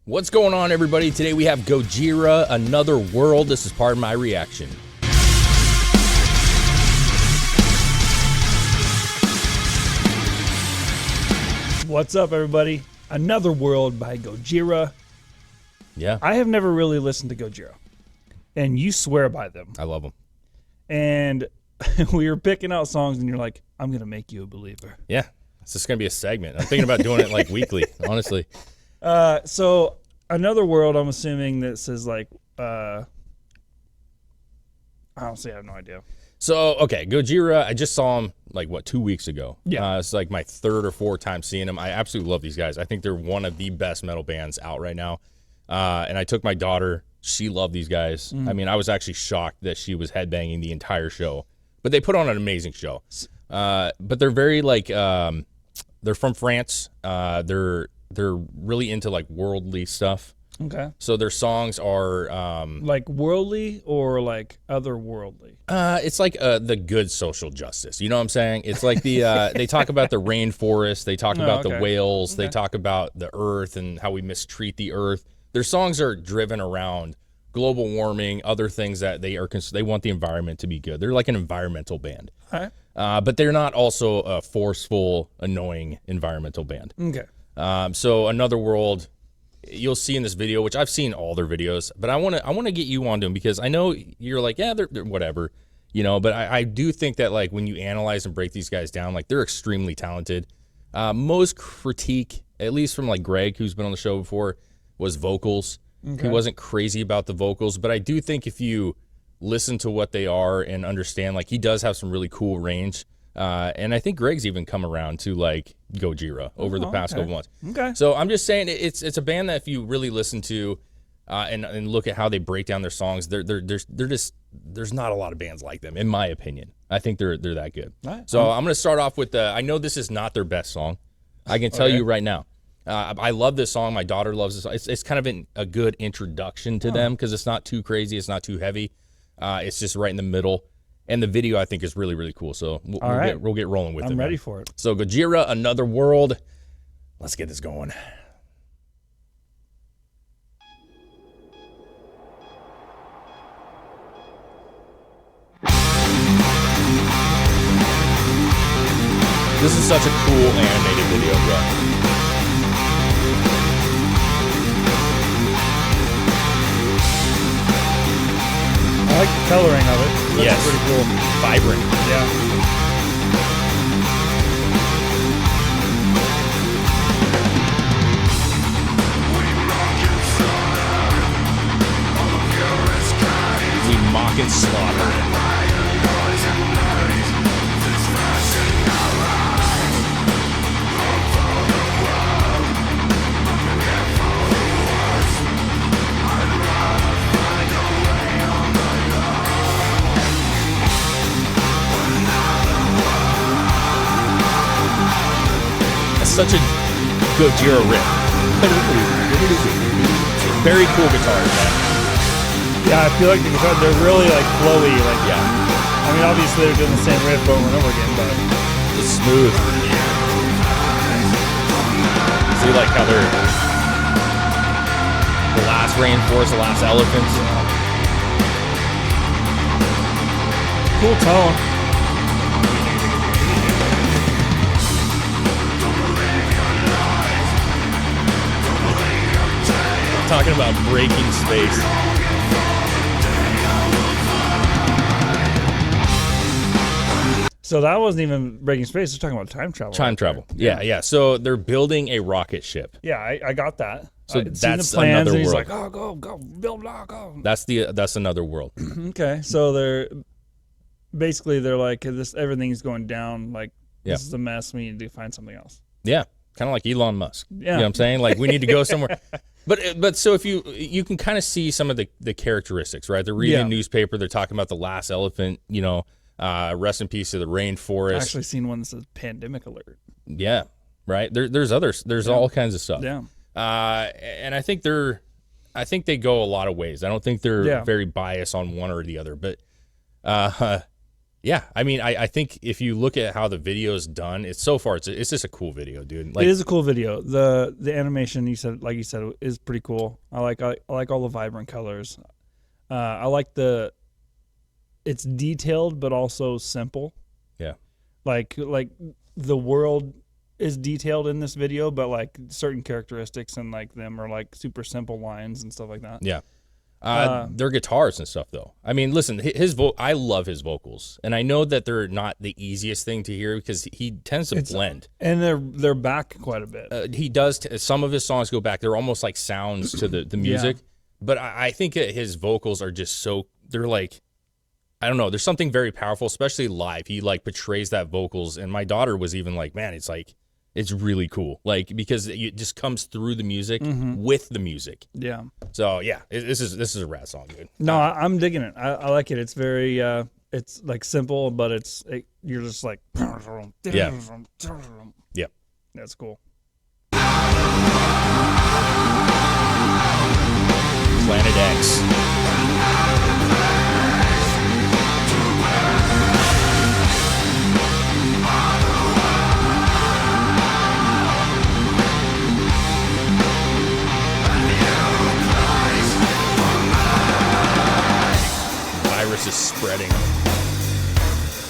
What's going on, everybody? Today we have Gojira, Another World. This is part of my reaction. What's up, everybody? Another World by Gojira. Yeah. I have never really listened to Gojira, and you swear by them. I love them. And we were picking out songs, and you're like, I'm going to make you a believer. Yeah. It's just going to be a segment. I'm thinking about doing it like weekly, honestly. So Another World, I'm assuming that says like, honestly, I have no idea. So, okay, Gojira, I just saw him like, 2 weeks ago? Yeah. It's like my third or fourth time seeing him. I absolutely love these guys. I think they're one of the best metal bands out right now. And I took my daughter. She loved these guys. I mean, I was actually shocked that she was headbanging the entire show. But they put on an amazing show. But they're very like, they're from France. They're really into like worldly stuff. Okay. So their songs are like worldly or like otherworldly? It's like the good social justice. You know what I'm saying? It's like the they talk about the rainforest, they talk about the whales, they talk about the earth and how we mistreat the earth. Their songs are driven around global warming, other things that they want the environment to be good. They're like an environmental band. Okay. But they're not also a forceful, annoying environmental band. Okay. So Another World, you'll see in this video, which I've seen all their videos, but I want to get you onto them because I know you're like, yeah, they're whatever, you know, but I do think that like when you analyze and break these guys down, like they're extremely talented. Most critique, at least from like Greg, who's been on the show before, was vocals. Okay. He wasn't crazy about the vocals, but I do think if you listen to what they are and understand, like he does have some really cool range. And I think Greg's even come around to like Gojira over the past couple months. Okay. So I'm just saying it's a band that if you really listen to and look at how they break down their songs, there's not a lot of bands like them, in my opinion. I think they're that good. Right. So I'm gonna start off with I know this is not their best song. I can tell you right now. I love this song. My daughter loves this. It's kind of a good introduction to them because it's not too crazy. It's not too heavy. It's just right in the middle. And the video, I think, is really, really cool. So we'll get rolling with it. I'm ready for it. So Gojira, Another World. Let's get this going. This is such a cool animated video, bro. I like the coloring of it. That's pretty cool. Vibrant. Yeah. We mock and slaughter. Such a Gojira riff. Very cool guitars, man. Yeah, I feel like the guitars, they're really like flowy. Like, yeah. I mean, obviously they're doing the same riff over and over again, but it's smooth. See, like how they're the last rainforest, the last elephants. Cool tone. Talking about breaking space. So that wasn't even breaking space. They're talking about time travel. Time travel. Yeah. So they're building a rocket ship. Yeah, I got that. So I'd that's seen the plans, Another and he's World. like, oh, go, build, go. That's Another World. Okay, so they're like, everything's going down. Like, this is a mess. We need to find something else. Yeah, kind of like Elon Musk. Yeah. You know what I'm saying? Like, we need to go somewhere. But so if you can kind of see some of the characteristics, right? They're reading a newspaper. They're talking about the last elephant, you know, rest in peace to the rainforest. I've actually seen one that says pandemic alert. Yeah, right. There's others. There's all kinds of stuff. Yeah. And I think they go a lot of ways. I don't think they're very biased on one or the other. But Yeah, I mean, I think if you look at how the video is done, it's just a cool video, dude. It is a cool video. The animation you said is pretty cool. I like all the vibrant colors. I like it's detailed but also simple. Yeah. Like the world is detailed in this video, but like certain characteristics and like them are like super simple lines and stuff like that. Yeah. Their guitars and stuff, though. I mean, listen, I love his vocals, and I know that they're not the easiest thing to hear because he tends to blend. And they're back quite a bit. He does. Some of his songs go back. They're almost like sounds to the music. Yeah. But I think his vocals are just they're like, I don't know. There's something very powerful, especially live. He like portrays that vocals, and my daughter was even like, man, it's really cool, like because it just comes through the music with the music. Yeah. So yeah, this is a rad song, dude. No, I'm digging it. I like it. It's very it's like simple, but you're just like Yeah. That's cool. Planet X. Virus is spreading.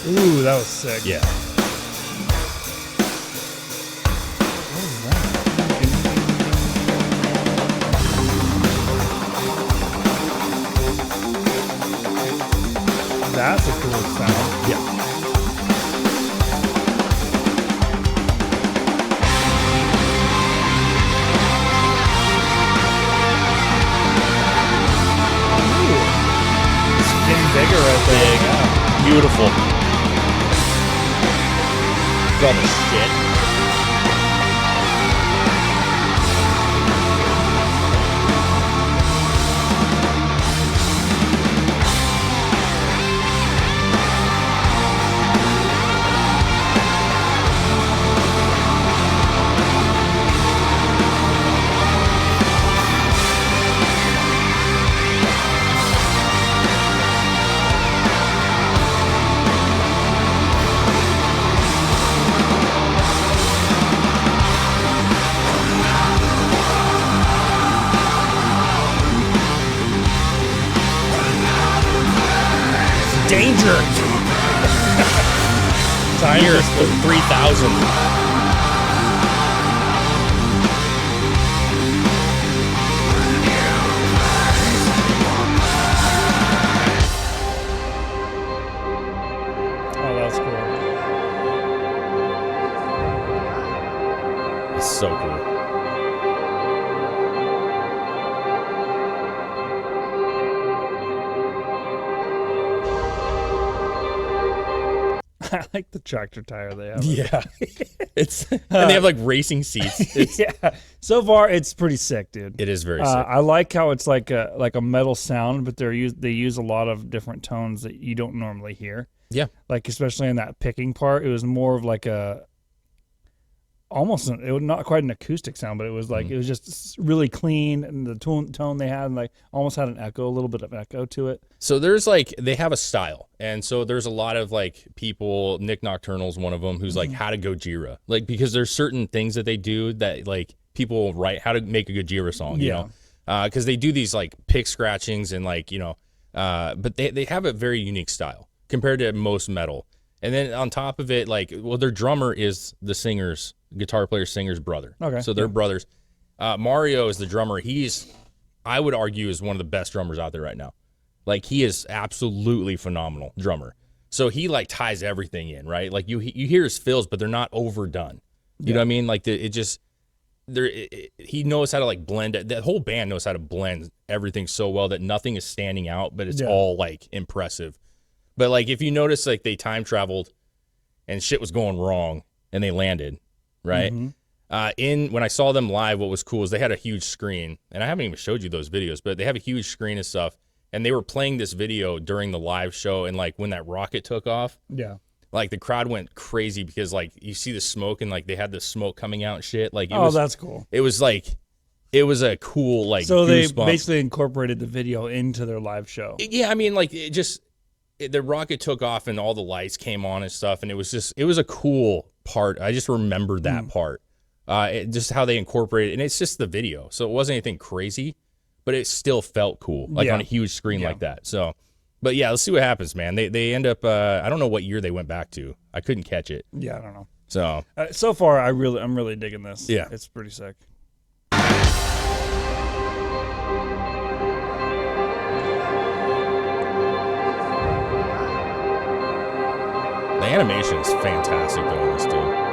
Ooh, that was sick. Yeah. That's a cool sound. Yeah. Bigger right there. Big. Yeah. Beautiful. All the shit. Danger. Year 3000. Oh, that's cool. It's so cool. I like the tractor tire they have. Yeah. And they have like racing seats. Yeah. So far, it's pretty sick, dude. It is very sick. I like how it's like a metal sound, but they use a lot of different tones that you don't normally hear. Yeah. Like especially in that picking part, it was more of like it was not quite an acoustic sound, but it was like it was just really clean, and the tone they had like almost had a little bit of echo to it. So there's like, they have a style. And so there's a lot of like people, Nick Nocturnal's one of them, who's like how to Gojira. Like, because there's certain things that they do that like people write how to make a Gojira song, you know? Because they do these like pick scratchings and like, but they have a very unique style compared to most metal. And then on top of it, like, well, their drummer is the guitar player singer's brother. Okay. So they're brothers. Mario is the drummer. I would argue, is one of the best drummers out there right now. Like, he is absolutely phenomenal drummer. So he like ties everything in, right? Like you hear his fills, but they're not overdone. You know what I mean? Like he knows how to like blend it. The whole band knows how to blend everything so well that nothing is standing out, but it's all like impressive. But like, if you notice, like they time traveled and shit was going wrong and they landed, right? When I saw them live, what was cool is they had a huge screen, and I haven't even showed you those videos, but they have a huge screen and stuff. And they were playing this video during the live show, and like when that rocket took off, like the crowd went crazy because like you see the smoke and like they had the smoke coming out and shit. Like that's cool. It was a cool like. So they goosebump. basically incorporated the video into their live show. Yeah, I mean, like it just the rocket took off and all the lights came on and stuff, and it was a cool part. I just remembered that part. Just how they incorporated it, and it's just the video, so it wasn't anything crazy, but it still felt cool, like on a huge screen like that. So, but yeah, let's see what happens, man. They end up. I don't know what year they went back to. I couldn't catch it. Yeah, I don't know. So so far, I'm really digging this. Yeah, it's pretty sick. The animation is fantastic though in this too.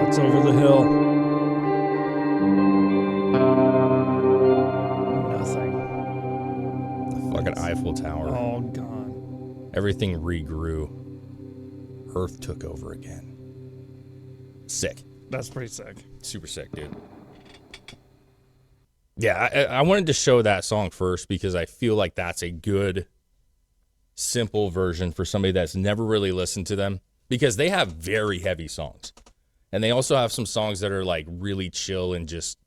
What's over the hill? Nothing. The fucking Eiffel Tower. All gone. Everything regrew. Earth took over again. Sick. That's pretty sick. Super sick, dude. Yeah, I wanted to show that song first because I feel like that's a good, simple version for somebody that's never really listened to them, because they have very heavy songs. And they also have some songs that are like really chill and just,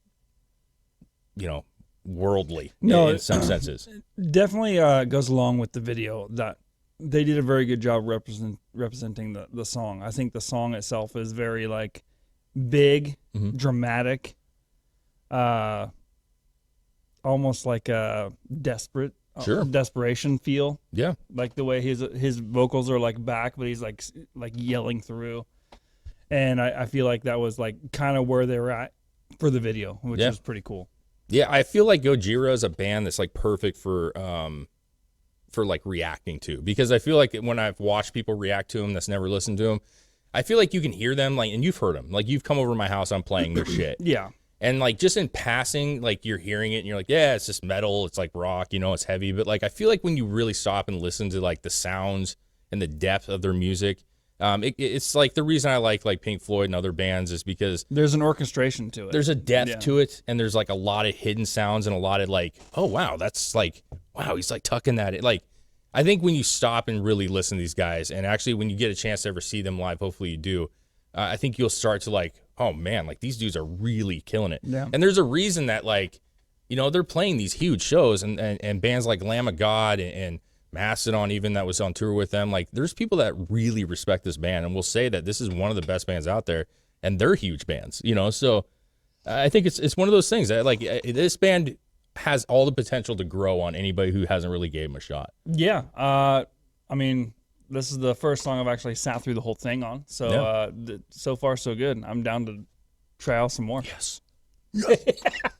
worldly in some senses. Definitely goes along with the video that they did a very good job representing the song. I think the song itself is very like big, dramatic, almost like a desperation feel. Yeah, like the way his vocals are like back, but he's like yelling through. And I feel like that was like kind of where they were at for the video, which is pretty cool. Yeah, I feel like Gojira is a band that's like perfect for like reacting to, because I feel like when I've watched people react to them that's never listened to them, I feel like you can hear them, like, and you've heard them, like you've come over to my house, I'm playing their shit. Yeah. And like just in passing, like you're hearing it and you're like, yeah, it's just metal, it's like rock, it's heavy. But like I feel like when you really stop and listen to like the sounds and the depth of their music, it's like the reason I like Pink Floyd and other bands is because there's an orchestration to it. There's a depth to it, and there's like a lot of hidden sounds and a lot of like, oh wow, that's like, wow, he's like tucking that in. Like, I think when you stop and really listen to these guys, and actually when you get a chance to ever see them live, hopefully you do, I think you'll start to like, oh man, like these dudes are really killing it. Yeah. And there's a reason that like, they're playing these huge shows, and bands like Lamb of God and Mastodon, even, that was on tour with them. Like, there's people that really respect this band and will say that this is one of the best bands out there, and they're huge bands, So I think it's one of those things that like this band has all the potential to grow on anybody who hasn't really gave them a shot. Yeah. I mean, this is the first song I've actually sat through the whole thing on. So so far so good. I'm down to try out some more. Yes.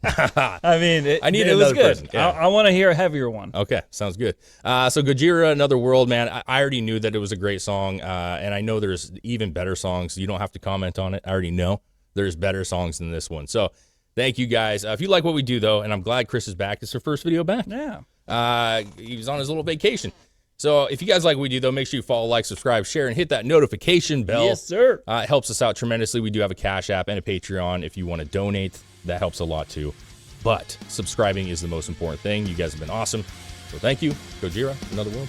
I mean, I need it was another good. person. Yeah. I want to hear a heavier one. Okay, sounds good. So Gojira, Another World, man. I already knew that it was a great song, and I know there's even better songs. You don't have to comment on it. I already know there's better songs than this one. So thank you guys. If you like what we do, though, and I'm glad Chris is back. It's her first video back. Yeah. He was on his little vacation. So if you guys like what we do, though, make sure you follow, like, subscribe, share, and hit that notification bell. Yes, sir. It helps us out tremendously. We do have a Cash App and a Patreon if you want to donate. That helps a lot, too. But subscribing is the most important thing. You guys have been awesome. So thank you. Gojira, Another World.